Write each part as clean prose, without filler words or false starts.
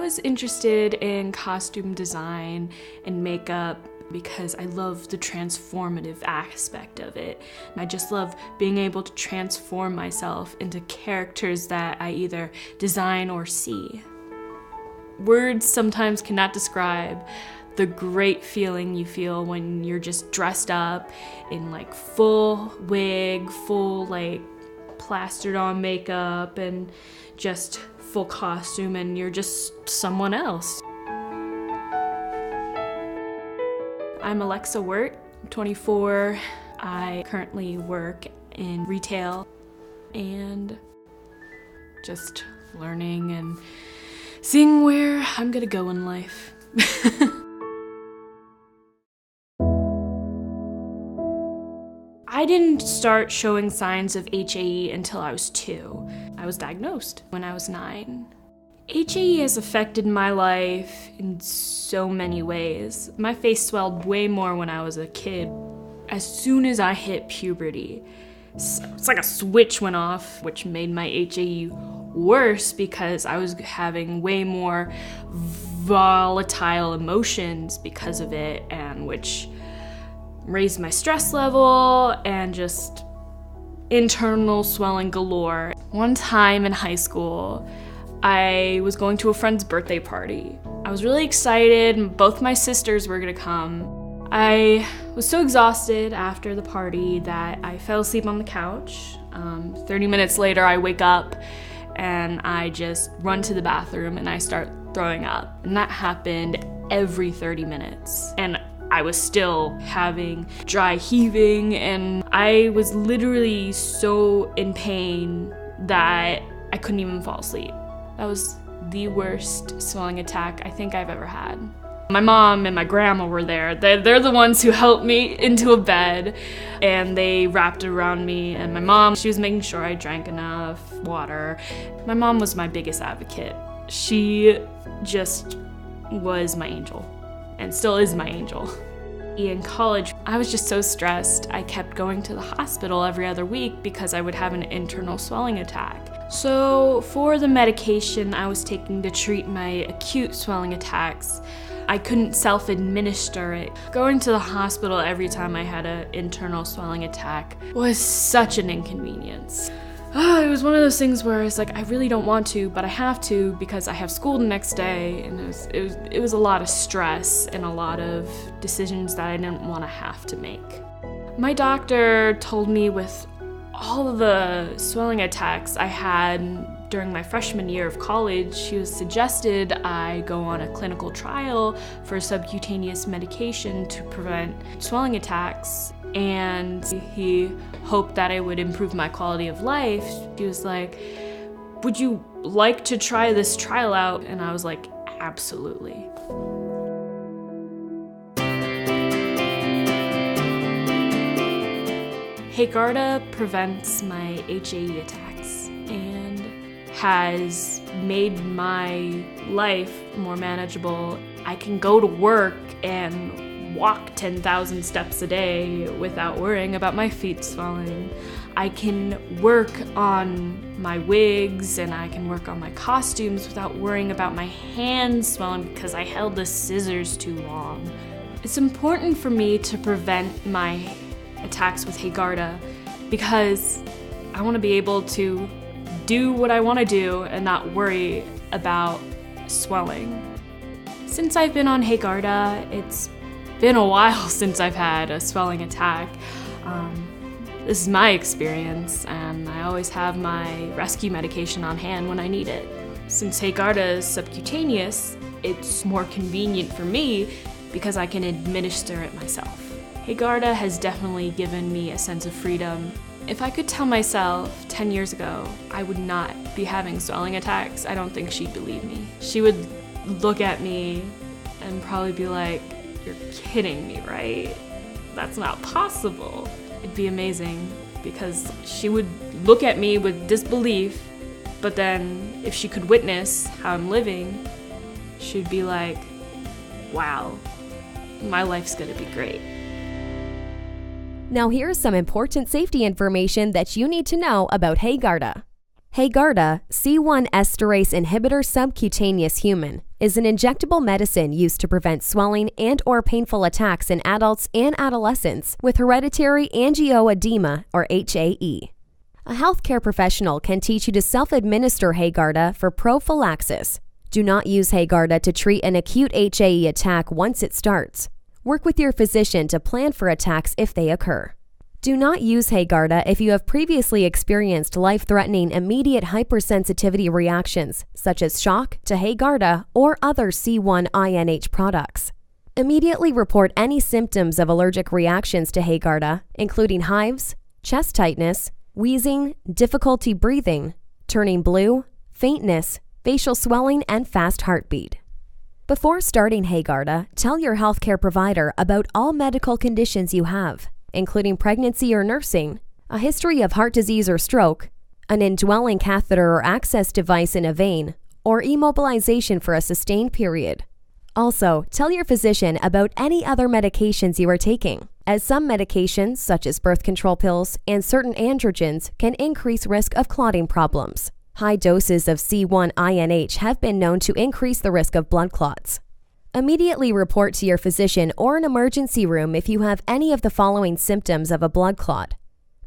was interested in costume design and makeup because I love the transformative aspect of it. And I just love being able to transform myself into characters that I either design or see. Words sometimes cannot describe the great feeling you feel when you're just dressed up in like full wig, full like plastered on makeup and just full costume, and you're just someone else. I'm Alexa Wirt, I'm 24. I currently work in retail and just learning and seeing where I'm gonna go in life. I didn't start showing signs of HAE until I was 2. I was diagnosed when I was 9. HAE has affected my life in so many ways. My face swelled way more when I was a kid. As soon as I hit puberty, it's like a switch went off, which made my HAE worse because I was having way more volatile emotions because of it, and which raised my stress level and just internal swelling galore. One time in high school, I was going to a friend's birthday party. I was really excited, and both my sisters were gonna come. I was so exhausted after the party that I fell asleep on the couch. 30 minutes later, I wake up and I just run to the bathroom and I start throwing up. And that happened every 30 minutes. And I was still having dry heaving, and I was literally so in pain that I couldn't even fall asleep. That was the worst swelling attack I think I've ever had. My mom and my grandma were there. They're the ones who helped me into a bed, and they wrapped it around me. And my mom, she was making sure I drank enough water. My mom was my biggest advocate. She just was my angel, and still is my angel. In college, I was just so stressed. I kept going to the hospital every other week because I would have an internal swelling attack. So for the medication I was taking to treat my acute swelling attacks, I couldn't self-administer it. Going to the hospital every time I had an internal swelling attack was such an inconvenience. It was one of those things where it's like, I really don't want to, but I have to because I have school the next day, and it was a lot of stress and a lot of decisions that I didn't want to have to make. My doctor told me with all of the swelling attacks I had during my freshman year of college, she suggested I go on a clinical trial for subcutaneous medication to prevent swelling attacks. And he hoped that it would improve my quality of life. He was like, "Would you like to try this trial out?" And I was like, absolutely. HAEGARDA prevents my HAE attacks and has made my life more manageable. I can go to work and walk 10,000 steps a day without worrying about my feet swelling. I can work on my wigs and I can work on my costumes without worrying about my hands swelling because I held the scissors too long. It's important for me to prevent my attacks with HAEGARDA because I want to be able to do what I want to do and not worry about swelling. Since I've been on HAEGARDA, it's been a while since I've had a swelling attack. This is my experience, and I always have my rescue medication on hand when I need it. Since HAEGARDA is subcutaneous, it's more convenient for me because I can administer it myself. HAEGARDA has definitely given me a sense of freedom. If I could tell myself 10 years ago I would not be having swelling attacks, I don't think she'd believe me. She would look at me and probably be like, "You're kidding me, right? That's not possible." It'd be amazing because she would look at me with disbelief, but then if she could witness how I'm living, she'd be like, "Wow, my life's gonna be great." Now here's some important safety information that you need to know about HAEGARDA. HAEGARDA, C1 Esterase Inhibitor Subcutaneous Human, is an injectable medicine used to prevent swelling and/or painful attacks in adults and adolescents with hereditary angioedema or HAE. A healthcare professional can teach you to self-administer HAEGARDA for prophylaxis. Do not use HAEGARDA to treat an acute HAE attack once it starts. Work with your physician to plan for attacks if they occur. Do not use HAEGARDA if you have previously experienced life-threatening immediate hypersensitivity reactions, such as shock to HAEGARDA or other C1-INH products. Immediately report any symptoms of allergic reactions to HAEGARDA, including hives, chest tightness, wheezing, difficulty breathing, turning blue, faintness, facial swelling, and fast heartbeat. Before starting HAEGARDA, tell your healthcare provider about all medical conditions you have, including pregnancy or nursing, a history of heart disease or stroke, an indwelling catheter or access device in a vein, or immobilization for a sustained period. Also, tell your physician about any other medications you are taking, as some medications, such as birth control pills and certain androgens, can increase risk of clotting problems. High doses of C1-INH have been known to increase the risk of blood clots. Immediately report to your physician or an emergency room if you have any of the following symptoms of a blood clot: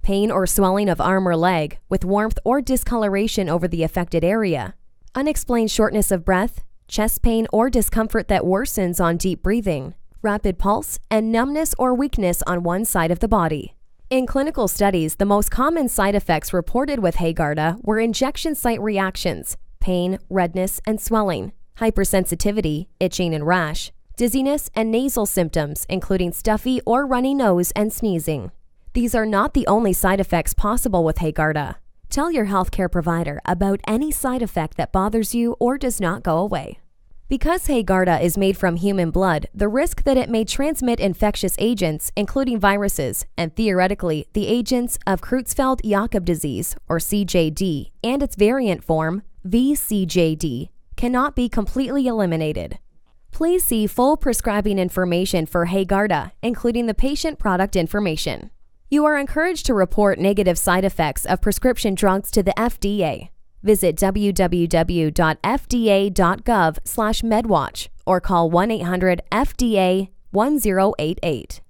pain or swelling of arm or leg with warmth or discoloration over the affected area, unexplained shortness of breath, chest pain or discomfort that worsens on deep breathing, rapid pulse, and numbness or weakness on one side of the body. In clinical studies, the most common side effects reported with HAEGARDA were injection site reactions, pain, redness, and swelling, hypersensitivity, itching and rash, dizziness, and nasal symptoms, including stuffy or runny nose and sneezing. These are not the only side effects possible with HAEGARDA. Tell your healthcare provider about any side effect that bothers you or does not go away. Because HAEGARDA is made from human blood, the risk that it may transmit infectious agents, including viruses, and theoretically the agents of Creutzfeldt-Jakob disease, or CJD, and its variant form, VCJD, cannot be completely eliminated. Please see full prescribing information for HAEGARDA, including the patient product information. You are encouraged to report negative side effects of prescription drugs to the FDA. Visit www.fda.gov/medwatch or call 1-800-FDA-1088.